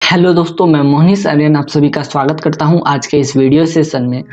Hello दोस्तों, मैं मोहनीश आर्यन आप सभी का स्वागत करता हूं आज के इस वीडियो सेशन में।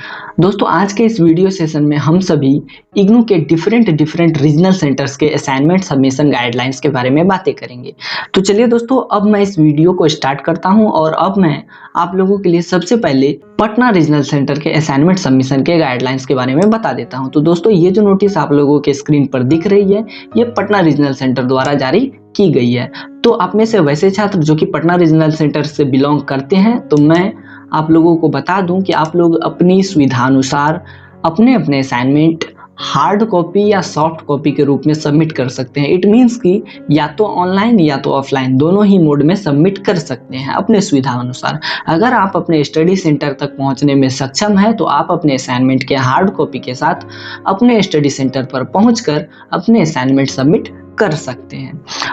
दोस्तों, आज के इस वीडियो सेशन में हम सभी इग्नू के डिफरेंट रीजनल सेंटर्स के असाइनमेंट सबमिशन गाइडलाइंस के बारे में बातें करेंगे। तो चलिए दोस्तों, अब मैं इस वीडियो को स्टार्ट करता हूं और अब मैं आप लोगों के लिए सबसे पहले पटना रीजनल सेंटर के असाइनमेंट सबमिशन के गाइडलाइंस के बारे में बता देता हूं। तो दोस्तों, ये जो नोटिस आप लोगों के स्क्रीन पर दिख रही है, ये पटना रीजनल सेंटर द्वारा जारी की गई है। तो आप में से वैसे छात्र जो कि पटना रीजनल सेंटर से बिलोंग करते हैं, तो मैं आप लोगों को बता दूं कि आप लोग अपनी सुविधानुसार अपने अपने असाइनमेंट हार्ड कॉपी या सॉफ्ट कॉपी के रूप में सबमिट कर सकते हैं। इट मीन्स कि या तो ऑनलाइन या तो ऑफलाइन दोनों ही मोड में सबमिट कर सकते हैं अपने सुविधा अनुसार। अगर आप अपने स्टडी सेंटर तक पहुंचने में सक्षम है तो आप अपने असाइनमेंट के हार्ड कॉपी के साथ अपने स्टडी सेंटर पर पहुंचकर अपने असाइनमेंट सबमिट कर सकते हैं।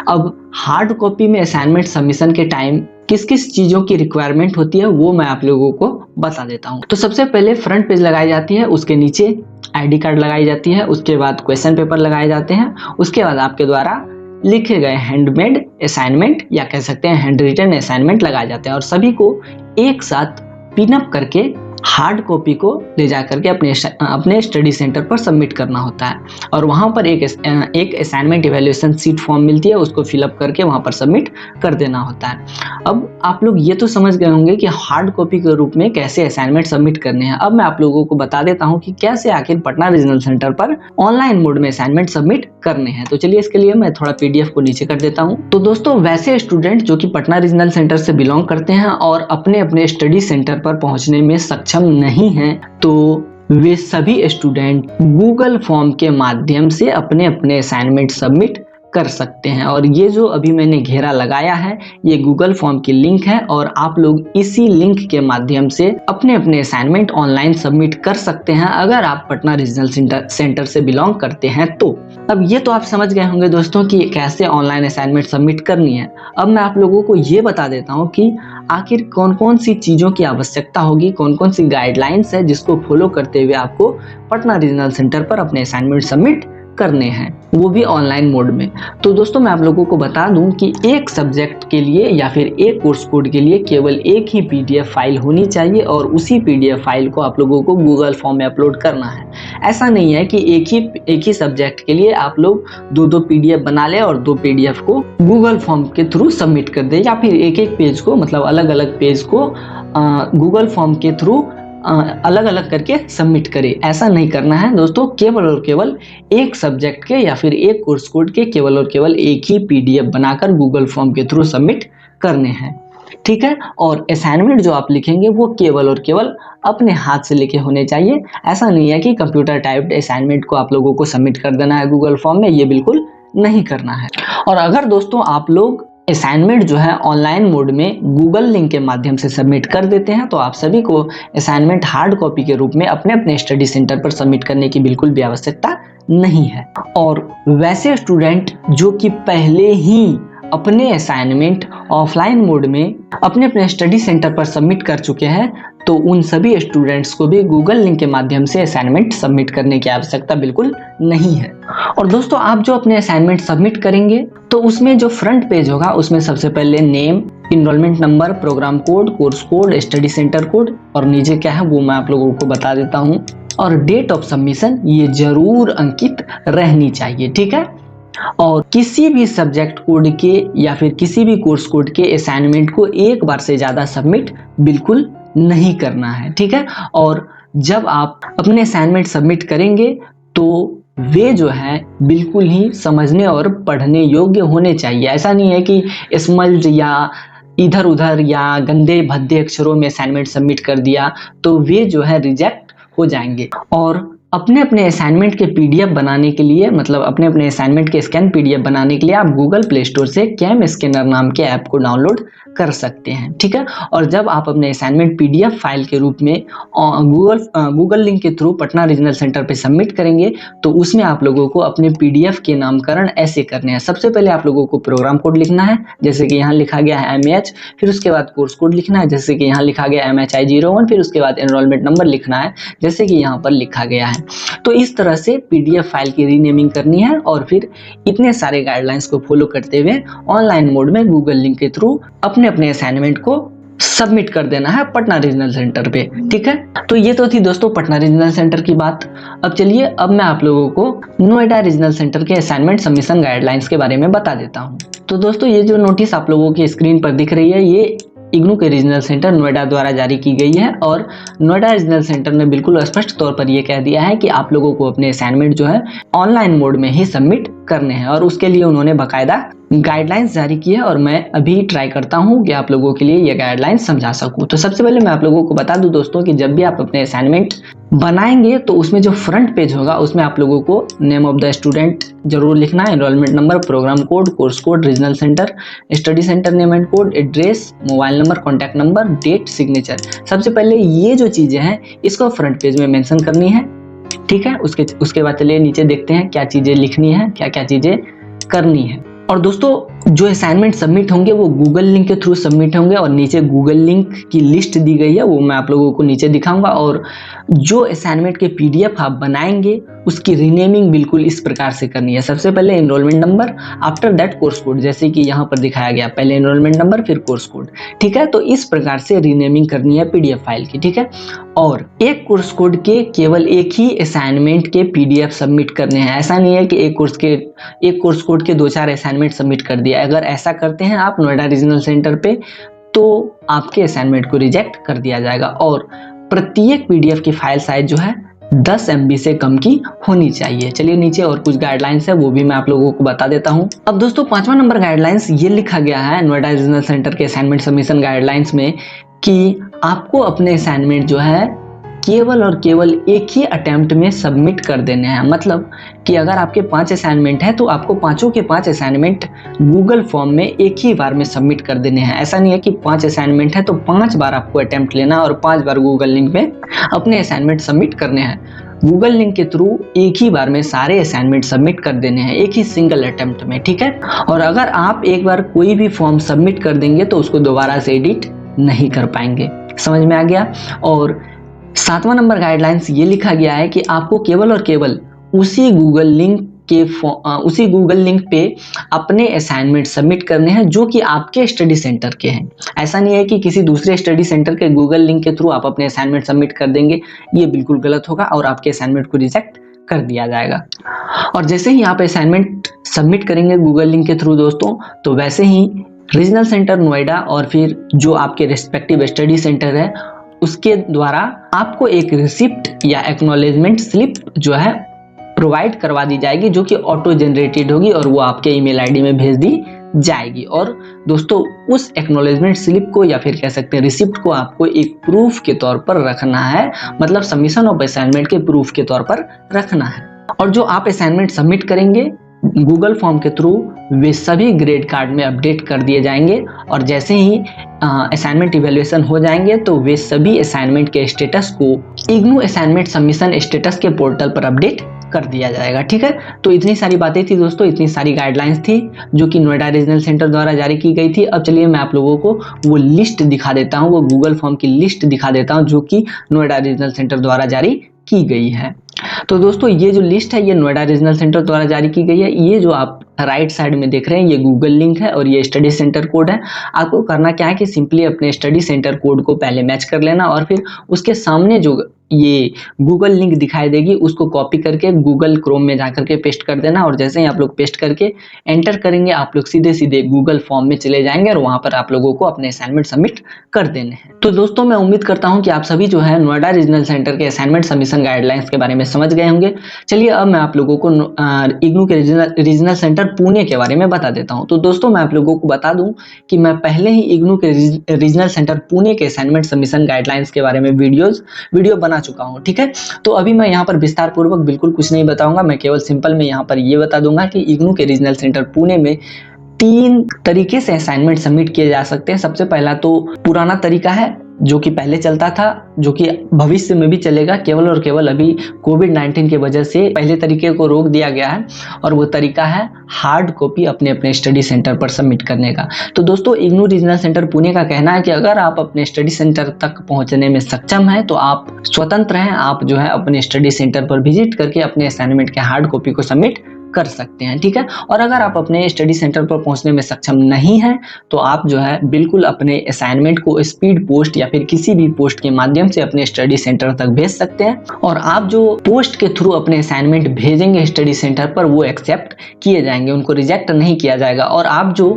अब हार्ड कॉपी में असाइनमेंट सबमिशन के टाइम किस किस चीज़ों की रिक्वायरमेंट होती है वो मैं आप लोगों को बता देता हूं। तो सबसे पहले फ्रंट पेज लगाई जाती है, उसके नीचे आईडी कार्ड लगाई जाती है, उसके बाद क्वेश्चन पेपर लगाए जाते हैं, उसके बाद आपके द्वारा लिखे गए हैंडमेड असाइनमेंट या कह सकते हैं हैंड रिटन असाइनमेंट लगाए जाते हैं और सभी को एक साथ पिनअप करके हार्ड कॉपी को ले जा करके अपने स्टडी सेंटर पर सबमिट करना होता है और वहाँ पर एक असाइनमेंट इवैल्यूएशन सीट फॉर्म मिलती है, उसको फिलअप करके वहाँ पर सबमिट कर देना होता है। अब आप लोग ये तो समझ गए होंगे कि हार्ड कॉपी के रूप में कैसे असाइनमेंट सबमिट करने हैं। अब मैं आप लोगों को बता देता हूँ कि कैसे आखिर पटना रीजनल सेंटर पर ऑनलाइन मोड में असाइनमेंट सबमिट करने हैं। तो चलिए, इसके लिए मैं थोड़ा पीडीएफ को नीचे कर देता हूँ। तो दोस्तों, वैसे स्टूडेंट जो कि पटना रीजनल सेंटर से बिलोंग करते हैं और अपने अपने स्टडी सेंटर पर पहुँचने में सक्षम नहीं हैं, तो वे सभी स्टूडेंट गूगल फॉर्म के माध्यम से अपने अपने असाइनमेंट सबमिट कर सकते हैं। और ये जो अभी मैंने घेरा लगाया है, ये गूगल फॉर्म की लिंक है और आप लोग इसी लिंक के माध्यम से अपने अपने असाइनमेंट ऑनलाइन सबमिट कर सकते हैं अगर आप पटना रीजनल सेंटर से बिलोंग करते हैं तो। अब ये तो आप समझ गए होंगे दोस्तों कि कैसे ऑनलाइन असाइनमेंट सबमिट करनी है। अब मैं आप लोगों को ये बता देता हूँ कि आखिर कौन कौन सी चीज़ों की आवश्यकता होगी, कौन कौन सी गाइडलाइंस है जिसको फॉलो करते हुए आपको पटना रीजनल सेंटर पर अपने असाइनमेंट सबमिट करने हैं, वो भी ऑनलाइन मोड में। तो दोस्तों, मैं आप लोगों को बता दूं कि एक सब्जेक्ट के लिए या फिर एक कोर्स कोड के लिए केवल एक ही पीडीएफ फाइल होनी चाहिए और उसी पीडीएफ फाइल को आप लोगों को गूगल फॉर्म में अपलोड करना है। ऐसा नहीं है कि एक ही सब्जेक्ट के लिए आप लोग दो पीडीएफ बना ले और दो पीडीएफ को गूगल फॉर्म के थ्रू सबमिट कर दे, या फिर एक पेज को मतलब अलग अलग पेज को गूगल फॉर्म के थ्रू अलग अलग करके सबमिट करें। ऐसा नहीं करना है दोस्तों। केवल और केवल एक सब्जेक्ट के या फिर एक कोर्स कोड के केवल और केवल एक ही पीडीएफ बनाकर गूगल फॉर्म के थ्रू सबमिट करने हैं, ठीक है। और असाइनमेंट जो आप लिखेंगे वो केवल और केवल अपने हाथ से लिखे होने चाहिए। ऐसा नहीं है कि कंप्यूटर टाइप्ड असाइनमेंट को आप लोगों को सबमिट कर देना है गूगल फॉर्म में, ये बिल्कुल नहीं करना है। और अगर दोस्तों आप लोग असाइनमेंट जो है ऑनलाइन मोड में गूगल लिंक के माध्यम से सबमिट कर देते हैं तो आप सभी को असाइनमेंट हार्ड कॉपी के रूप में अपने अपने स्टडी सेंटर पर सबमिट करने की बिल्कुल भी आवश्यकता नहीं है। और वैसे स्टूडेंट जो कि पहले ही अपने असाइनमेंट ऑफलाइन मोड में अपने अपने स्टडी सेंटर पर सबमिट कर चुके हैं, तो उन सभी स्टूडेंट्स को भी गूगल लिंक के माध्यम से असाइनमेंट सबमिट करने की आवश्यकता बिल्कुल नहीं है। और दोस्तों, आप जो अपने असाइनमेंट सबमिट करेंगे तो उसमें जो फ्रंट पेज होगा उसमें सबसे पहले name, enrolment number, programme code, course code, study centre code और नीचे क्या है वो मैं आप लोगों को बता देता हूँ, और डेट ऑफ सबमिशन ये जरूर अंकित रहनी चाहिए, ठीक है। और किसी भी सब्जेक्ट कोड के या फिर किसी भी कोर्स कोड के असाइनमेंट को एक बार से ज़्यादा सबमिट बिल्कुल नहीं करना है, ठीक है। और जब आप अपने असाइनमेंट सबमिट करेंगे तो वे जो है बिल्कुल ही समझने और पढ़ने योग्य होने चाहिए। ऐसा नहीं है कि स्मल्ड या इधर उधर या गंदे भद्दे अक्षरों में असाइनमेंट सबमिट कर दिया तो वे जो है रिजेक्ट हो जाएंगे। और अपने अपने असाइनमेंट के पीडीएफ बनाने के लिए मतलब अपने अपने असाइनमेंट के स्कैन पीडीएफ बनाने के लिए आप गूगल प्ले स्टोर से कैम स्कैनर नाम के ऐप को डाउनलोड कर सकते हैं, ठीक है। और जब आप अपने असाइनमेंट पीडीएफ फाइल के रूप में गूगल लिंक के थ्रू पटना रीजनल सेंटर पे सबमिट करेंगे तो उसमें आप लोगों को अपने पीडीएफ के नामकरण ऐसे करने हैं। सबसे पहले आप लोगों को प्रोग्राम कोड लिखना है, जैसे कि यहाँ लिखा गया है MH, फिर उसके बाद कोर्स कोड लिखना है जैसे कि यहाँ लिखा गया MHI01, फिर उसके बाद एनरोलमेंट नंबर लिखना है जैसे कि यहाँ पर लिखा गया है। तो इस तरह से PDF फाइल की रीनेमिंग करनी है और फिर इतने सारे गाइडलाइंस को फॉलो करते हुए ऑनलाइन मोड में गूगल लिंक के थ्रू अपने अपने असाइनमेंट को सबमिट कर देना है पटना रीजनल सेंटर पे। ठीक है, तो ये तो थी दोस्तों पटना रीजनल सेंटर की बात। अब चलिए अब मैं आप लोगों को नोएडा रीजनल सेंटर के असाइनमेंट सबमिशन गाइडलाइंस के बारे में बता देता हूँ। तो दोस्तों ये जो नोटिस आप लोगों की स्क्रीन पर दिख रही है, ये इग्नू के रीजनल सेंटर नोएडा द्वारा जारी की गई है और नोएडा रीजनल सेंटर ने बिल्कुल स्पष्ट तौर पर यह कह दिया है कि आप लोगों को अपने असाइनमेंट जो है ऑनलाइन मोड में ही सबमिट करने हैं और उसके लिए उन्होंने बाकायदा गाइडलाइंस जारी की है और मैं अभी ट्राई करता हूं कि आप लोगों के लिए ये गाइडलाइंस समझा सकूं। तो सबसे पहले मैं आप लोगों को बता दूं दोस्तों कि जब भी आप अपने असाइनमेंट बनाएंगे तो उसमें जो फ्रंट पेज होगा उसमें आप लोगों को नेम ऑफ द स्टूडेंट जरूर लिखना है, enrolment number, programme code, course code, regional centre, study centre name and code, address, mobile number, contact number, date, signature. सबसे पहले ये जो चीजें हैं इसको फ्रंट पेज में मेंशन करनी है। ठीक है, उसके बाद चलिए नीचे देखते हैं क्या चीजें लिखनी है, क्या क्या चीजें करनी है। और दोस्तों जो असाइनमेंट सबमिट होंगे वो गूगल लिंक के थ्रू सबमिट होंगे और नीचे गूगल लिंक की लिस्ट दी गई है, वो मैं आप लोगों को नीचे दिखाऊंगा। और जो असाइनमेंट के PDF आप बनाएंगे उसकी रीनेमिंग बिल्कुल इस प्रकार से करनी है। सबसे पहले enrolment number, after that course code, जैसे कि यहाँ पर दिखाया गया, पहले एनरोलमेंट नंबर फिर कोर्स कोड। ठीक है, तो इस प्रकार से रीनेमिंग करनी है PDF फाइल की। ठीक है, और एक कोर्स कोड के केवल एक ही असाइनमेंट के PDF सबमिट करने हैं। ऐसा नहीं है कि एक कोर्स कोड के 2-4 असाइनमेंट सबमिट कर दिया। अगर ऐसा करते हैं आप नोएडा रीजनल सेंटर पे तो आपके असाइनमेंट को रिजेक्ट कर दिया जाएगा और प्रत्येक PDF की फाइल साइज जो है 10 MB से कम की होनी चाहिए। चलिए नीचे और कुछ गाइडलाइंस है वो भी मैं आप लोगों को बता देता हूं। अब दोस्तों 5वां नंबर गाइडलाइंस ये लिखा गया है नोएडा रीजनल सेंटर के असाइनमेंट सबमिशन गाइडलाइंस में कि आपको अपने असाइनमेंट जो है केवल और केवल एक ही अटेम्प्ट में सबमिट कर देने हैं। मतलब कि अगर आपके 5 असाइनमेंट है तो आपको पांचों के 5 असाइनमेंट गूगल फॉर्म में एक ही बार में सबमिट कर देने हैं। ऐसा नहीं है कि 5 असाइनमेंट है तो 5 बार आपको अटेम्प्ट लेना और 5 बार गूगल लिंक में अपने असाइनमेंट सबमिट करने हैं। गूगल लिंक के थ्रू एक ही बार में सारे असाइनमेंट सबमिट कर देने हैं एक ही सिंगल अटेम्प्ट में। ठीक है, और अगर आप एक बार कोई भी फॉर्म सबमिट कर देंगे तो उसको दोबारा से एडिट नहीं कर पाएंगे। समझ में आ गया। और 7वां नंबर गाइडलाइंस ये लिखा गया है कि आपको केवल और केवल उसी गूगल लिंक पे अपने असाइनमेंट सबमिट करने हैं जो कि आपके स्टडी सेंटर के हैं। ऐसा नहीं है कि किसी दूसरे स्टडी सेंटर के गूगल लिंक के थ्रू आप अपने असाइनमेंट सबमिट कर देंगे, ये बिल्कुल गलत होगा और आपके असाइनमेंट को रिजेक्ट कर दिया जाएगा। और जैसे ही आप असाइनमेंट सबमिट करेंगे गूगल लिंक के थ्रू दोस्तों, तो वैसे ही रीजनल सेंटर नोएडा और फिर जो आपके रेस्पेक्टिव स्टडी सेंटर है उसके द्वारा आपको एक रिसिप्ट या एक्नॉलेजमेंट स्लिप जो है प्रोवाइड करवा दी जाएगी जो कि ऑटो जनरेटेड होगी और वो आपके ईमेल आईडी में भेज दी जाएगी। और दोस्तों उस एक्नॉलेजमेंट स्लिप को या फिर कह सकते हैं रिसिप्ट को आपको एक प्रूफ के तौर पर रखना है, मतलब सबमिशन ऑफ असाइनमेंट के प्रूफ के तौर पर रखना है। और जो आप असाइनमेंट सबमिट करेंगे गूगल फॉर्म के थ्रू वे सभी ग्रेड कार्ड में अपडेट कर दिए जाएंगे और जैसे ही असाइनमेंट इवैल्यूएशन हो जाएंगे तो वे सभी असाइनमेंट के स्टेटस को इग्नू असाइनमेंट सबमिशन स्टेटस के पोर्टल पर अपडेट कर दिया जाएगा। ठीक है, तो इतनी सारी बातें थी दोस्तों, इतनी सारी गाइडलाइंस थी जो कि नोएडा रीजनल सेंटर द्वारा जारी की गई थी। अब चलिए मैं आप लोगों को वो लिस्ट दिखा देता हूँ, वो गूगल फॉर्म की लिस्ट दिखा देता हूँ जो कि नोएडा रीजनल सेंटर द्वारा जारी की गई है। तो दोस्तों ये जो लिस्ट है ये नोएडा रीजनल सेंटर द्वारा जारी की गई है। ये जो आप राइट साइड में देख रहे हैं ये गूगल लिंक है और ये स्टडी सेंटर कोड है। आपको करना क्या है कि सिंपली अपने स्टडी सेंटर कोड को पहले मैच कर लेना और फिर उसके सामने जो ये गूगल लिंक दिखाई देगी उसको कॉपी करके गूगल क्रोम में जाकर के पेस्ट कर देना और जैसे ही आप लोग पेस्ट करके एंटर करेंगे आप लोग सीधे सीधे गूगल फॉर्म में चले जाएंगे और वहां पर आप लोगों को अपने असाइनमेंट सबमिट कर देने हैं। तो दोस्तों मैं उम्मीद करता हूं कि आप सभी जो है नोएडा रीजनल सेंटर के असाइनमेंट सबमिशन गाइडलाइंस के बारे में समझ गए होंगे। चलिए अब मैं आप लोगों को इग्नू के रीजनल सेंटर पुणे के बारे में बता देता हूं। तो दोस्तों मैं आप लोगों को बता दूं कि मैं पहले ही इग्नू के रीजनल सेंटर पुणे के असाइनमेंट सबमिशन गाइडलाइंस के बारे में वीडियो बना चुका हूं। ठीक है, तो अभी मैं यहाँ पर विस्तार पूर्वक बिल्कुल कुछ नहीं बताऊंगा, मैं केवल सिंपल में यहाँ पर ये बता दूंगा कि इग्नू के रीजनल सेंटर पुणे में 3 तरीके से असाइनमेंट सबमिट किए जा सकते हैं। सबसे पहला तो पुराना तरीका है जो कि पहले चलता था, जो कि भविष्य में भी चलेगा, केवल और केवल अभी कोविड-19 की वजह से पहले तरीके को रोक दिया गया है और वो तरीका है हार्ड कॉपी अपने अपने स्टडी सेंटर पर सबमिट करने का। तो दोस्तों इग्नू रीजनल सेंटर पुणे का कहना है कि अगर आप अपने स्टडी सेंटर तक पहुंचने में सक्षम हैं तो आप स्वतंत्र हैं, आप जो है अपने स्टडी सेंटर पर विजिट करके अपने असाइनमेंट के हार्ड कॉपी को सबमिट कर सकते हैं, ठीक है। और अगर आप अपने स्टडी सेंटर पर पहुंचने में सक्षम नहीं हैं तो आप जो है बिल्कुल अपने असाइनमेंट को स्पीड पोस्ट या फिर किसी भी पोस्ट के माध्यम से अपने स्टडी सेंटर तक भेज सकते हैं और आप जो पोस्ट के थ्रू अपने असाइनमेंट भेजेंगे स्टडी सेंटर पर वो एक्सेप्ट किए जाएंगे, उनको रिजेक्ट नहीं किया जाएगा। और आप जो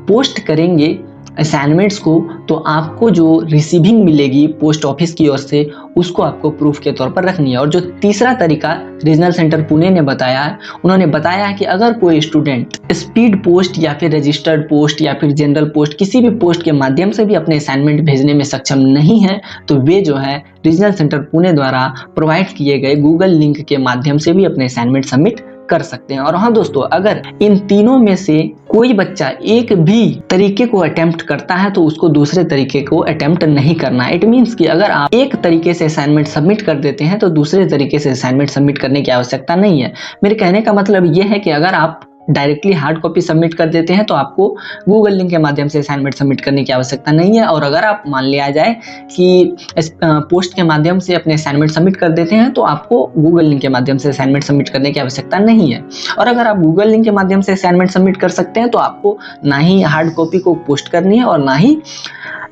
पोस्ट करेंगे असाइनमेंट्स को तो आपको जो रिसीविंग मिलेगी पोस्ट ऑफिस की ओर से उसको आपको प्रूफ के तौर पर रखनी है। और जो तीसरा तरीका रीजनल सेंटर पुणे ने बताया है, उन्होंने बताया है कि अगर कोई स्टूडेंट स्पीड पोस्ट या फिर रजिस्टर्ड पोस्ट या फिर जनरल पोस्ट किसी भी पोस्ट के माध्यम से भी अपने असाइनमेंट भेजने में सक्षम नहीं है तो वे जो है रीजनल सेंटर पुणे द्वारा प्रोवाइड किए गए गूगल लिंक के माध्यम से भी अपने असाइनमेंट सबमिट कर सकते हैं। और हाँ दोस्तों, अगर इन तीनों में से कोई बच्चा एक भी तरीके को अटेम्प्ट करता है तो उसको दूसरे तरीके को अटेम्प्ट नहीं करना है। इट मीन्स कि अगर आप एक तरीके से असाइनमेंट सबमिट कर देते हैं तो दूसरे तरीके से असाइनमेंट सबमिट करने की आवश्यकता नहीं है। मेरे कहने का मतलब यह है कि अगर आप डायरेक्टली हार्ड कॉपी सबमिट कर देते हैं तो आपको गूगल लिंक के माध्यम से असाइनमेंट सबमिट करने की आवश्यकता नहीं है। और अगर आप मान लिया जाए कि पोस्ट के माध्यम से अपने असाइनमेंट सबमिट कर देते हैं तो आपको गूगल लिंक के माध्यम से असाइनमेंट सबमिट करने की आवश्यकता नहीं है। और अगर आप गूगल लिंक के माध्यम से असाइनमेंट सबमिट कर सकते हैं तो आपको ना ही हार्ड कॉपी को पोस्ट करनी है और ना ही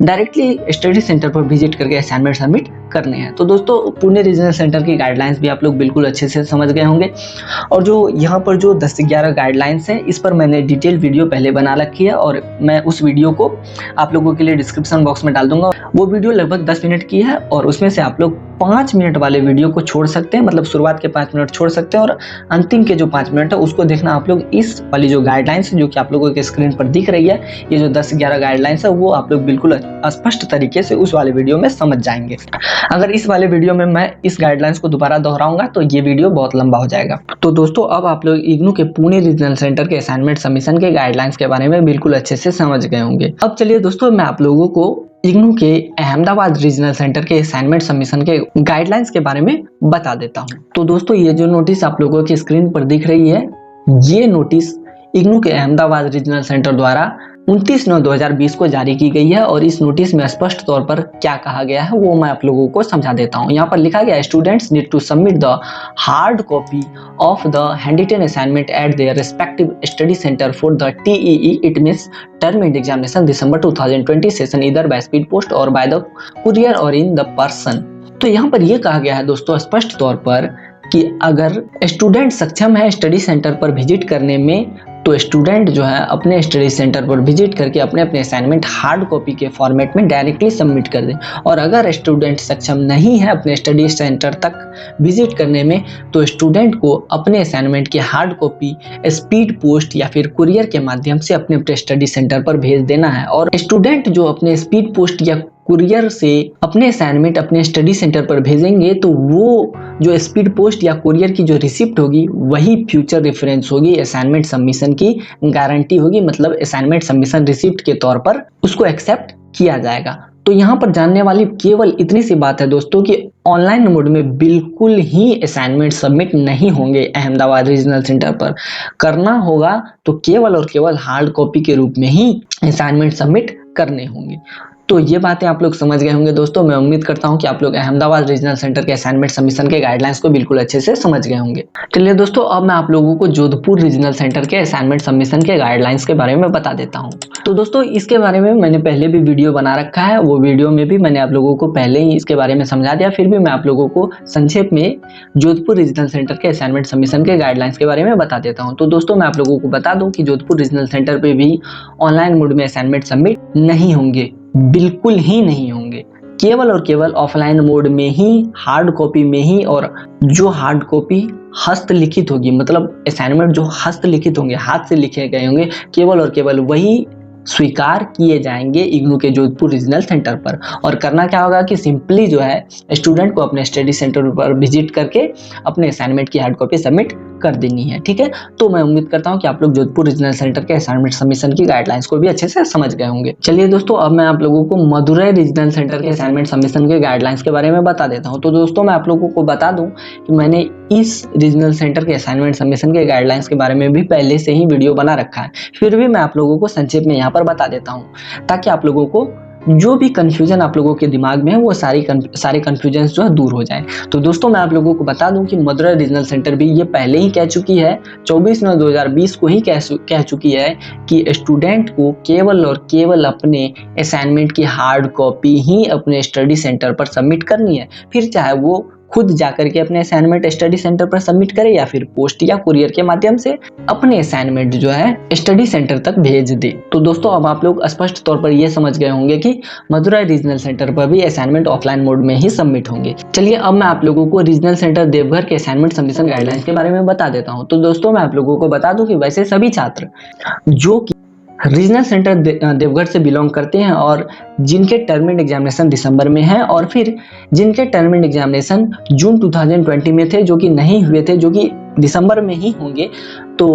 डायरेक्टली स्टडी सेंटर पर विजिट करके असाइनमेंट सबमिट करने हैं। तो दोस्तों पुणे रीजनल सेंटर की गाइडलाइंस भी आप लोग बिल्कुल अच्छे से समझ गए होंगे। और जो यहाँ पर जो 10 से 11 गाइडलाइंस हैं इस पर मैंने डिटेल वीडियो पहले बना रखी है और मैं उस वीडियो को आप लोगों के लिए डिस्क्रिप्शन बॉक्स में डाल दूंगा। वो वीडियो लगभग 10 मिनट की है और उसमें से आप लोग 5 मिनट वाले वीडियो को छोड़ सकते हैं, मतलब शुरुआत के 5 मिनट छोड़ सकते हैं और अंतिम के जो 5 मिनट है उसको देखना आप लोग। इस वाली जो गाइडलाइंस जो कि आप लोगों के स्क्रीन पर दिख रही है, ये जो 10-11 गाइडलाइंस है वो आप लोग बिल्कुल स्पष्ट तरीके से उस वाले वीडियो में समझ जाएंगे। अगर इस वाले वीडियो में मैं इस गाइडलाइंस को दोबारा दोहराऊंगा तो ये वीडियो बहुत लंबा हो जाएगा। तो दोस्तों अब आप लोग इग्नू के पुणे रीजनल सेंटर के असाइनमेंट सबमिशन के गाइडलाइंस के बारे में बिल्कुल अच्छे से समझ गए होंगे। अब चलिए दोस्तों मैं आप लोगों को इग्नू के अहमदाबाद रीजनल सेंटर के असाइनमेंट सबमिशन के गाइडलाइंस के बारे में बता देता हूं। तो दोस्तों ये जो नोटिस आप लोगों की स्क्रीन पर दिख रही है, ये नोटिस इग्नू के अहमदाबाद रीजनल सेंटर द्वारा 29/9/2020 को जारी की गई है। और इस नोटिस में स्पष्ट तौर पर क्या कहा गया है वो मैं आप लोगों को समझा देता हूं। यहाँ पर लिखा गया है, students need to submit the hard copy of the handwritten assignment at their respective study centre for the TEE it means term end examination December 2020 session either by speed post और बाय द कुरियर और in the person. तो यहाँ पर यह कहा गया है दोस्तों स्पष्ट तौर पर कि अगर स्टूडेंट सक्षम है स्टडी सेंटर पर विजिट करने में तो स्टूडेंट जो है अपने स्टडी सेंटर पर विजिट करके अपने अपने असाइनमेंट हार्ड कॉपी के फॉर्मेट में डायरेक्टली सबमिट कर दें। और अगर स्टूडेंट सक्षम नहीं है अपने स्टडी सेंटर तक विजिट करने में तो स्टूडेंट को अपने असाइनमेंट की हार्ड कॉपी स्पीड पोस्ट या फिर कुरियर के माध्यम से अपने अपने स्टडी सेंटर पर भेज देना है। और स्टूडेंट जो अपने स्पीड पोस्ट या कुरियर से अपने असाइनमेंट अपने स्टडी सेंटर पर भेजेंगे तो वो जो स्पीड पोस्ट या कुरियर की जो रिसिप्ट होगी वही फ्यूचर रेफरेंस होगी, असाइनमेंट सबमिशन की गारंटी होगी, मतलब असाइनमेंट सबमिशन रिसिप्ट के तौर पर उसको एक्सेप्ट किया जाएगा। तो यहाँ पर जानने वाली केवल इतनी सी बात है दोस्तों कि ऑनलाइन मोड में बिल्कुल ही असाइनमेंट सबमिट नहीं होंगे। अहमदाबाद रीजनल सेंटर पर करना होगा तो केवल और केवल हार्ड कॉपी के रूप में ही असाइनमेंट सबमिट करने होंगे। तो ये बातें आप लोग समझ गए होंगे दोस्तों। मैं उम्मीद करता हूँ कि आप लोग अहमदाबाद रीजनल सेंटर के असाइनमेंट सबमिशन के गाइडलाइंस को बिल्कुल अच्छे से समझ गए होंगे। चलिए दोस्तों अब मैं आप लोगों को जोधपुर रीजनल सेंटर के असाइनमेंट सबमिशन के गाइडलाइंस के बारे में बता देता हूँ। तो दोस्तों इसके बारे में मैंने पहले भी वीडियो बना रखा है, वो वीडियो में भी मैंने आप लोगों को पहले ही इसके बारे में समझा दिया। फिर भी मैं आप लोगों को संक्षेप में जोधपुर रीजनल सेंटर के असाइनमेंट सबमिशन के गाइडलाइंस के बारे में बता देता हूँ। तो दोस्तों मैं आप लोगों को बता दूं कि जोधपुर रीजनल सेंटर पे भी ऑनलाइन मोड में असाइनमेंट सबमिट नहीं होंगे, बिल्कुल ही नहीं होंगे। केवल और केवल ऑफलाइन मोड में ही, हार्ड कॉपी में ही, और जो हार्ड कॉपी हस्तलिखित होगी, मतलब असाइनमेंट जो हस्तलिखित होंगे, हाथ से लिखे गए होंगे, केवल और केवल वही स्वीकार किए जाएंगे इग्नू के जोधपुर रीजनल सेंटर पर। और करना क्या होगा कि सिंपली जो है स्टूडेंट को अपने स्टडी सेंटर पर विजिट करके अपने असाइनमेंट की हार्ड कॉपी सबमिट कर देनी है, ठीक है। तो मैं उम्मीद करता हूं कि आप लोग जोधपुर रीजनल सेंटर के असाइनमेंट सबमिशन की गाइडलाइंस को भी अच्छे से समझ गए होंगे। चलिए दोस्तों, अब मैं आप लोगों को मदुरई रीजनल सेंटर के असाइनमेंट सबमिशन के गाइडलाइंस के बारे में बता देता हूं। तो दोस्तों, मैं आप लोगों को बता दूं कि मैंने इस रीजनल सेंटर के असाइनमेंट सबमिशन के गाइडलाइंस के बारे में भी पहले से ही वीडियो बना रखा है, फिर भी मैं आप लोगों को संक्षेप में यहाँ पर बता देता हूँ ताकि आप लोगों को जो भी कंफ्यूजन आप लोगों के दिमाग में है वो सारे कंफ्यूजन जो है दूर हो जाए। तो दोस्तों, मैं आप लोगों को बता दूं कि मदुरई रीजनल सेंटर भी ये पहले ही कह चुकी है, 24/9/2020 को ही कह चुकी है कि स्टूडेंट को केवल और केवल अपने असाइनमेंट की हार्ड कॉपी ही अपने स्टडी सेंटर पर सबमिट करनी है, फिर चाहे वो खुद जाकर के अपने असाइनमेंट स्टडी सेंटर पर सबमिट करे या फिर पोस्ट या कुरियर के माध्यम से अपने असाइनमेंट जो है स्टडी सेंटर तक भेज दे। तो दोस्तों, अब आप लोग स्पष्ट तौर पर ये समझ गए होंगे कि मदुरई रीजनल सेंटर पर भी असाइनमेंट ऑफलाइन मोड में ही सबमिट होंगे। चलिए, अब मैं आप लोगों को रीजनल सेंटर देवघर के असाइनमेंट सबमिशन गाइडलाइंस के बारे में बता देता हूँ। तो दोस्तों, मैं आप लोगों को बता दूं कि वैसे सभी छात्र जो कि रीजनल सेंटर देवघर से बिलोंग करते हैं और जिनके टर्म एग्जामिनेशन दिसंबर में है और फिर जिनके टर्म एग्जामिनेशन जून 2020 में थे जो कि नहीं हुए थे, जो कि दिसंबर में ही होंगे, तो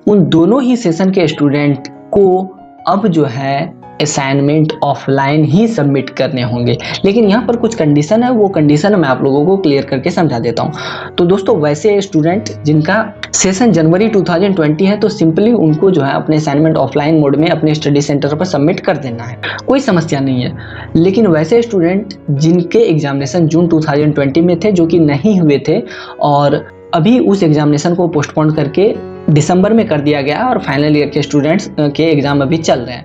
उन दोनों ही सेशन के स्टूडेंट को अब जो है असाइनमेंट ऑफलाइन ही सबमिट करने होंगे। लेकिन यहाँ पर कुछ कंडीशन है, वो कंडीशन मैं आप लोगों को क्लियर करके समझा देता हूँ। तो दोस्तों, वैसे स्टूडेंट जिनका सेशन जनवरी 2020 है तो सिंपली उनको जो है अपने असाइनमेंट ऑफलाइन मोड में अपने स्टडी सेंटर पर सबमिट कर देना है, कोई समस्या नहीं है। लेकिन वैसे स्टूडेंट जिनके एग्जामिनेशन जून 2020 में थे जो कि नहीं हुए थे और अभी उस एग्जामिनेशन को पोस्टपोन करके दिसंबर में कर दिया गया और फाइनल ईयर के स्टूडेंट्स के एग्जाम अभी चल रहे हैं,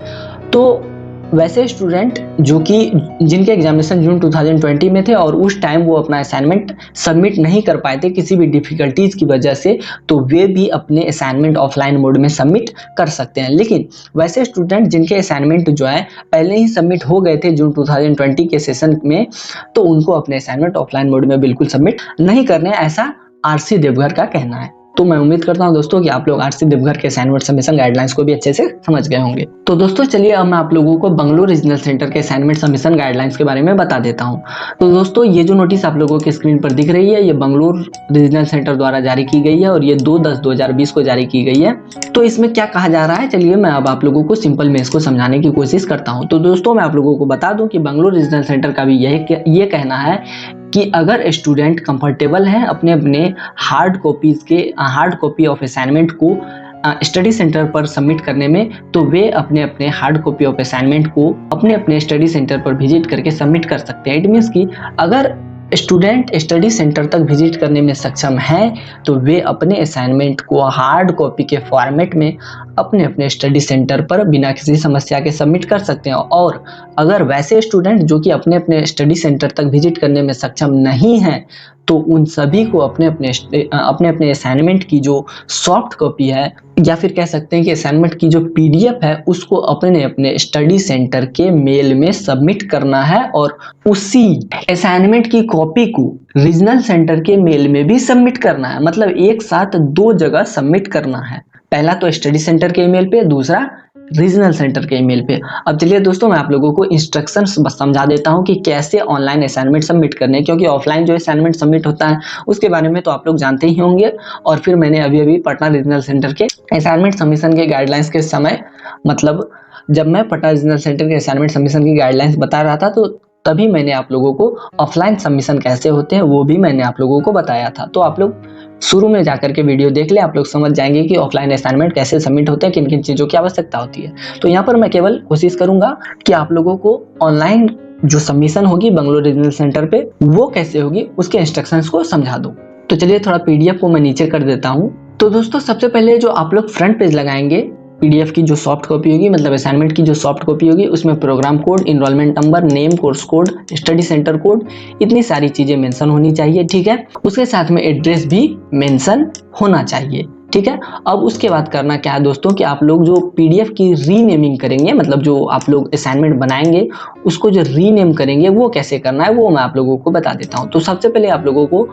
तो वैसे स्टूडेंट जो कि जिनके एग्जामिनेशन जून 2020 में थे और उस टाइम वो अपना असाइनमेंट सबमिट नहीं कर पाए थे किसी भी डिफिकल्टीज की वजह से, तो वे भी अपने असाइनमेंट ऑफलाइन मोड में सबमिट कर सकते हैं। लेकिन वैसे स्टूडेंट जिनके असाइनमेंट जो है पहले ही सबमिट हो गए थे जून 2020 के सेशन में, तो उनको अपने असाइनमेंट ऑफलाइन मोड में बिल्कुल सबमिट नहीं करने, ऐसा आरसी देवघर का कहना है। तो मैं उम्मीद करता हूं दोस्तों कि आप लोग आरसी देवघर के असाइनमेंट सबमिशन गाइडलाइंस को भी अच्छे से समझ गए होंगे। तो दोस्तों, चलिए अब मैं आप लोगों को बंगलोर रीजनल सेंटर के असाइनमेंट सबमिशन गाइडलाइंस के बारे में बता देता हूं। तो दोस्तों, ये जो नोटिस आप लोगों की स्क्रीन पर दिख रही है, ये बंगलोर रीजनल सेंटर द्वारा जारी की गई है और ये 2/10/2020 को जारी की गई है। तो इसमें क्या कहा जा रहा है, चलिए मैं अब आप लोगों को सिंपल में इसको समझाने की कोशिश करता हूँ। तो दोस्तों, मैं आप लोगों को बता दूं कि बंगलोर रीजनल सेंटर का भी ये कहना है कि अगर स्टूडेंट कंफर्टेबल है अपने हार्ड कॉपी ऑफ असाइनमेंट को स्टडी सेंटर पर सबमिट करने में, तो वे अपने हार्ड कॉपी ऑफ असाइनमेंट को अपने स्टडी सेंटर पर विजिट करके सबमिट कर सकते हैं। इट मीन्स कि अगर स्टूडेंट स्टडी सेंटर तक विजिट करने में सक्षम हैं तो वे अपने असाइनमेंट को हार्ड कॉपी के फॉर्मेट में अपने स्टडी सेंटर पर बिना किसी समस्या के सबमिट कर सकते हैं। और अगर वैसे स्टूडेंट जो कि अपने स्टडी सेंटर तक विजिट करने में सक्षम नहीं हैं, तो उन सभी को अपने असाइनमेंट की जो सॉफ्ट कॉपी है या फिर कह सकते हैं कि असाइनमेंट की जो पीडीएफ है उसको अपने स्टडी सेंटर के मेल में सबमिट करना है और उसी असाइनमेंट की कॉपी को रीजनल सेंटर के मेल में भी सबमिट करना है। मतलब एक साथ दो जगह सबमिट करना है, पहला तो स्टडी सेंटर के ईमेल पे, दूसरा रीजनल सेंटर के ईमेल पे। अब चलिए दोस्तों, मैं आप लोगों को इंस्ट्रक्शंस समझा देता हूं कि कैसे ऑनलाइन असाइनमेंट सबमिट करने हैं, क्योंकि ऑफलाइन जो असाइनमेंट सबमिट होता है उसके बारे में तो आप लोग जानते ही होंगे। और फिर मैंने अभी पटना रीजनल सेंटर के असाइनमेंट सबमिशन के गाइडलाइंस के समय, मतलब जब मैं पटना रीजनल सेंटर के असाइनमेंट सबमिशन की गाइडलाइंस बता रहा था, तो तभी मैंने आप लोगों को ऑफलाइन सबमिशन कैसे होते हैं वो भी मैंने आप लोगों को बताया था। तो आप लोग शुरू में जाकर के वीडियो देख ले, आप लोग समझ जाएंगे कि ऑफलाइन असाइनमेंट कैसे सबमिट होते हैं, किन किन चीज़ों की आवश्यकता होती है। तो यहाँ पर मैं केवल कोशिश करूंगा कि आप लोगों को ऑनलाइन जो सबमिशन होगी बंगलोर रीजनल सेंटर पे वो कैसे होगी उसके इंस्ट्रक्शंस को समझा दूं। तो चलिए थोड़ा पीडीएफ को मैं नीचे कर देता हूँ। तो दोस्तों, सबसे पहले जो आप लोग फ्रंट पेज लगाएंगे, पीडीएफ की जो सॉफ्ट कॉपी होगी, मतलब असाइनमेंट की जो सॉफ्ट कॉपी होगी, उसमें programme code, enrolment number, name, course code, study centre code, इतनी सारी चीजें मेंशन होनी चाहिए, ठीक है। उसके साथ में एड्रेस भी मेंशन होना चाहिए, ठीक है। अब उसके बाद करना क्या है दोस्तों कि आप लोग जो पीडीएफ की रीनेमिंग करेंगे, मतलब जो आप लोग असाइनमेंट बनाएंगे उसको जो रीनेम करेंगे वो कैसे करना है वो मैं आप लोगों को बता देता हूँ। तो सबसे पहले आप लोगों को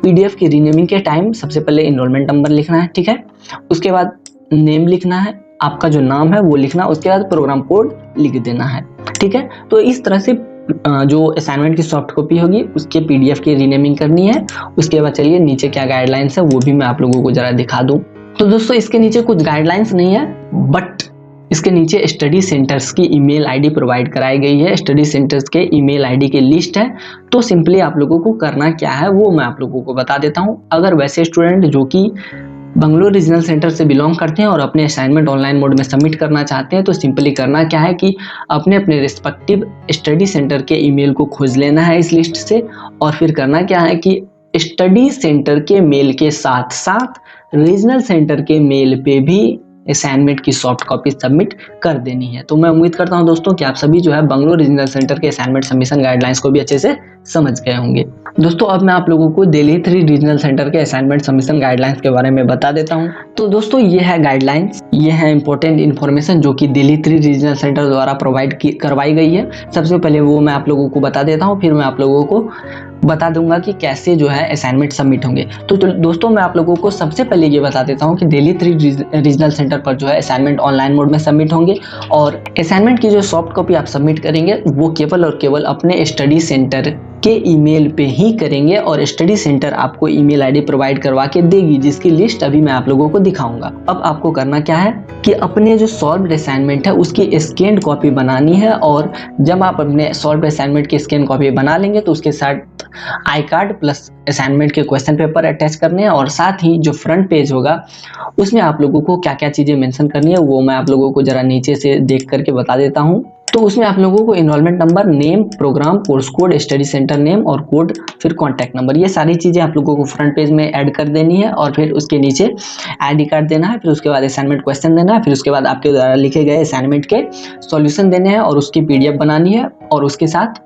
पीडीएफ की रीनेमिंग के टाइम सबसे पहले इनरोलमेंट नंबर लिखना है, ठीक है। उसके बाद नेम लिखना है, आपका जो नाम है वो लिखना, उसके बाद प्रोग्राम कोड लिख देना है। ठीक है, तो इस तरह से जो असाइनमेंट की सॉफ्ट कॉपी होगी उसके पीडीएफ की रीनेमिंग करनी है। उसके बाद चलिए नीचे क्या गाइडलाइंस है वो भी मैं आप लोगों को जरा दिखा दूं। तो दोस्तों इसके नीचे कुछ गाइडलाइंस नहीं है, बट इसके नीचे स्टडी सेंटर्स की ईमेल आईडी प्रोवाइड कराई गई है। स्टडी सेंटर्स के ईमेल आईडी की लिस्ट है। तो सिंपली आप लोगों को करना क्या है वो मैं आप लोगों को बता देता हूं। अगर वैसे स्टूडेंट जो कि बंगलोर रीजनल सेंटर से बिलोंग करते हैं और अपने असाइनमेंट ऑनलाइन मोड में सबमिट करना चाहते हैं, तो सिंपली करना क्या है कि अपने अपने रिस्पेक्टिव स्टडी सेंटर के ईमेल को खोज लेना है इस लिस्ट से, और फिर करना क्या है कि स्टडी सेंटर के मेल के साथ साथ रीजनल सेंटर के मेल पे भी असाइनमेंट की सॉफ्ट कॉपी सबमिट कर देनी है। तो मैं उम्मीद करता हूं दोस्तों कि आप सभी जो है बंगलोर रीजनल सेंटर के असाइनमेंट सबमिशन गाइडलाइंस को भी अच्छे से समझ गए होंगे। दोस्तों अब मैं आप लोगों को दिल्ली 3 रीजनल सेंटर के असाइनमेंट सबमिशन गाइडलाइंस के बारे में बता देता हूं। तो दोस्तों ये है गाइडलाइंस, ये है इंपॉर्टेंट इन्फॉर्मेशन जो कि दिल्ली 3 रीजनल सेंटर द्वारा प्रोवाइड करवाई गई है। सबसे पहले वो मैं आप लोगों को बता देता हूँ, फिर मैं आप लोगों को बता दूंगा कि कैसे जो है असाइनमेंट सबमिट होंगे। तो दोस्तों मैं आप लोगों को सबसे पहले ये बता देता हूँ कि दिल्ली 3 रीजनल सेंटर पर जो है असाइनमेंट ऑनलाइन मोड में सबमिट होंगे, और असाइनमेंट की जो सॉफ्ट कॉपी आप सबमिट करेंगे वो केवल और केवल अपने स्टडी सेंटर के ईमेल पे ही करेंगे, और स्टडी सेंटर आपको ईमेल आईडी प्रोवाइड करवा के देगी, जिसकी लिस्ट अभी मैं आप लोगों को दिखाऊंगा। अब आपको करना क्या है कि अपने जो सॉल्व्ड असाइनमेंट है उसकी स्कैन कॉपी बनानी है, और जब आप अपने सॉल्व्ड असाइनमेंट की स्कैन कॉपी बना लेंगे तो उसके साथ आई कार्ड प्लस असाइनमेंट के क्वेश्चन पेपर अटैच करने हैं, और साथ ही जो फ्रंट पेज होगा उसमें आप लोगों को क्या क्या चीजें मेंशन करनी है वो मैं आप लोगों को जरा नीचे से देख करके बता देता हूँ। तो उसमें आप लोगों को enrolment number, name, programme, course code, study centre name और कोड, फिर कॉन्टैक्ट नंबर, ये सारी चीजें आप लोगों को फ्रंट पेज में ऐड कर देनी है, और फिर उसके नीचे आईडी कार्ड देना है, फिर उसके बाद असाइनमेंट क्वेश्चन देना है, फिर उसके बाद आपके द्वारा लिखे गए असाइनमेंट के सॉल्यूशन देने हैं और उसकी पीडीएफ बनानी है। और उसके साथ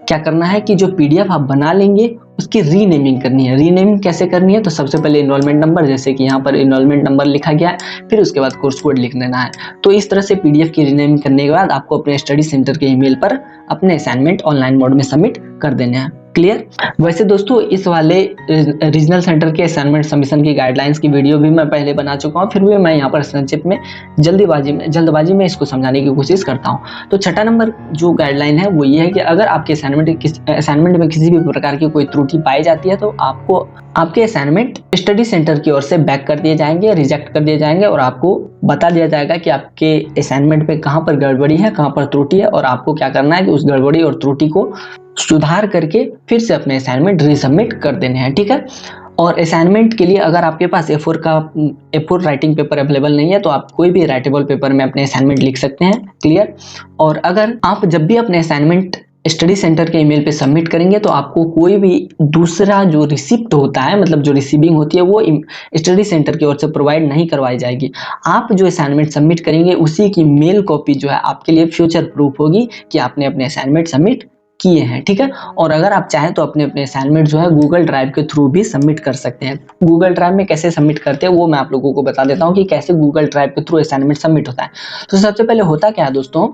क्या करना है कि जो पीडीएफ आप बना लेंगे उसकी रीनेमिंग करनी है। रीनेमिंग कैसे करनी है, तो सबसे पहले इनरोलमेंट नंबर, जैसे कि यहाँ पर इनरोलमेंट नंबर लिखा गया है, फिर उसके बाद कोर्स कोड लिख देना है। तो इस तरह से पीडीएफ की रीनेमिंग करने के बाद आपको अपने स्टडी सेंटर के ईमेल पर अपने असाइनमेंट ऑनलाइन मोड में सबमिट कर देने हैं। क्लियर। वैसे दोस्तों इस वाले रीजनल सेंटर के असाइनमेंट सबमिशन की गाइडलाइंस की वीडियो भी मैं पहले बना चुका हूँ, फिर भी मैं यहाँ पर संक्षिप्त में जल्दबाजी में इसको समझाने की कोशिश करता हूँ। तो छठा नंबर जो गाइडलाइन है वो ये है कि अगर आपके असाइनमेंट में किसी भी प्रकार की कोई त्रुटि पाई जाती है तो आपको आपके असाइनमेंट स्टडी सेंटर की ओर से बैक कर दिए जाएंगे, रिजेक्ट कर दिए जाएंगे, और आपको बता दिया जाएगा कि आपके असाइनमेंट पे कहाँ पर गड़बड़ी है, कहाँ पर त्रुटि है, और आपको क्या करना है कि उस गड़बड़ी और त्रुटि को सुधार करके फिर से अपने असाइनमेंट रीसबमिट कर देने हैं। ठीक है। और असाइनमेंट के लिए अगर आपके पास A4 राइटिंग पेपर अवेलेबल नहीं है तो आप कोई भी राइटेबल पेपर में अपने असाइनमेंट लिख सकते हैं। क्लियर। और अगर आप जब भी अपने असाइनमेंट स्टडी सेंटर के ईमेल पे सबमिट करेंगे तो आपको कोई भी दूसरा जो रिसिप्ट होता है, मतलब जो रिसीविंग होती है, वो स्टडी सेंटर की ओर से प्रोवाइड नहीं करवाई जाएगी। आप जो असाइनमेंट सबमिट करेंगे उसी की मेल कॉपी जो है आपके लिए फ्यूचर प्रूफ होगी कि आपने अपने असाइनमेंट सबमिट किए हैं। ठीक है। और अगर आप चाहें तो अपने असाइनमेंट जो है गूगल ड्राइव के थ्रू भी सबमिट कर सकते हैं। गूगल ड्राइव में कैसे सबमिट करते हैं वो मैं आप लोगों को बता देता हूँ कि कैसे गूगल ड्राइव के थ्रू असाइनमेंट सबमिट होता है। तो सबसे पहले होता क्या है दोस्तों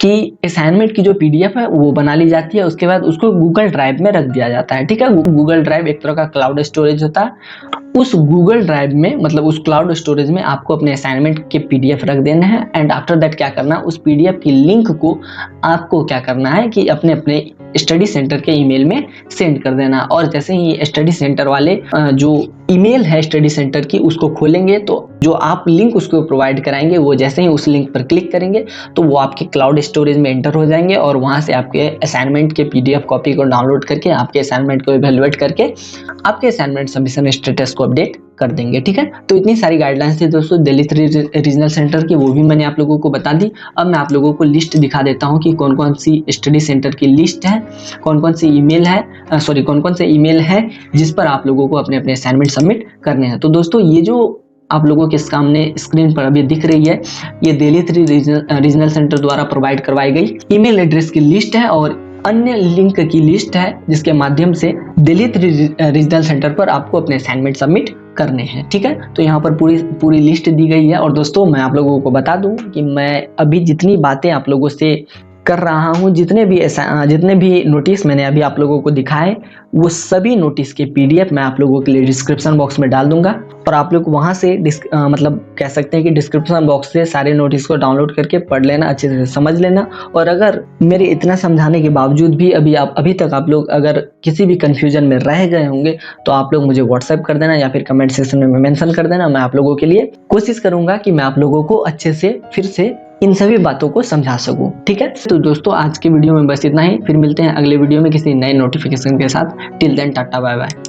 कि असाइनमेंट की जो पीडीएफ है वो बना ली जाती है, उसके बाद उसको गूगल ड्राइव में रख दिया जाता है। ठीक है। गूगल ड्राइव एक तरह का क्लाउड स्टोरेज होता है। उस गूगल ड्राइव में, मतलब उस क्लाउड स्टोरेज में आपको अपने असाइनमेंट के पीडीएफ रख देना है, एंड आफ्टर दैट क्या करना है, उस पीडीएफ की लिंक को आपको क्या करना है कि अपने स्टडी सेंटर के ईमेल में सेंड कर देना। और जैसे ही स्टडी सेंटर वाले जो ईमेल है स्टडी सेंटर की उसको खोलेंगे तो जो आप लिंक उसको प्रोवाइड कराएंगे वो जैसे ही उस लिंक पर क्लिक करेंगे तो वो आपके क्लाउड स्टोरेज में एंटर हो जाएंगे, और वहां से आपके असाइनमेंट के पीडीएफ कॉपी को डाउनलोड करके आपके असाइनमेंट को इवैल्यूएट करके आपके असाइनमेंट सबमिशन स्टेटस को अपडेट कर देंगे। ठीक है। तो इतनी सारी गाइडलाइंस थी दोस्तों दिल्ली 3 रीजनल सेंटर की, वो भी मैंने आप लोगों को बता दी। अब मैं आप लोगों को लिस्ट दिखा देता हूँ कि कौन कौन सी स्टडी सेंटर की लिस्ट है, कौन कौन से ईमेल है जिस पर आप लोगों को अपने असाइनमेंट सबमिट करने हैं। तो दोस्तों ये जो आप लोगों के सामने स्क्रीन पर अभी दिख रही है ये दिल्ली 3 रीजनल सेंटर द्वारा प्रोवाइड करवाई गई ईमेल एड्रेस की लिस्ट है और अन्य लिंक की लिस्ट है जिसके माध्यम से दिल्ली 3 रीजनल सेंटर पर आपको अपने असाइनमेंट सबमिट करने हैं। ठीक है। तो यहाँ पर पूरी लिस्ट दी गई है। और दोस्तों मैं आप लोगों को बता दूं कि मैं अभी जितनी बातें आप लोगों से कर रहा हूँ। जितने भी नोटिस मैंने अभी आप लोगों को दिखाए वो सभी नोटिस के PDF मैं आप लोगों के लिए डिस्क्रिप्शन बॉक्स में डाल दूंगा और आप लोग वहाँ से मतलब कह सकते हैं कि डिस्क्रिप्शन बॉक्स से सारे नोटिस को डाउनलोड करके पढ़ लेना, अच्छे से समझ लेना। और अगर मेरे इतना समझाने के बावजूद भी अभी तक आप लोग अगर किसी भी कन्फ्यूजन में रह गए होंगे तो आप लोग मुझे व्हाट्सएप कर देना या फिर कमेंट सेक्शन में मेंशन कर देना। मैं आप लोगों के लिए कोशिश करूंगा कि मैं आप लोगों को अच्छे से फिर से इन सभी बातों को समझा सकूं। ठीक है, तो दोस्तों आज की वीडियो में बस इतना ही। फिर मिलते हैं अगले वीडियो में किसी नए नोटिफिकेशन के साथ। Till then tata bye bye.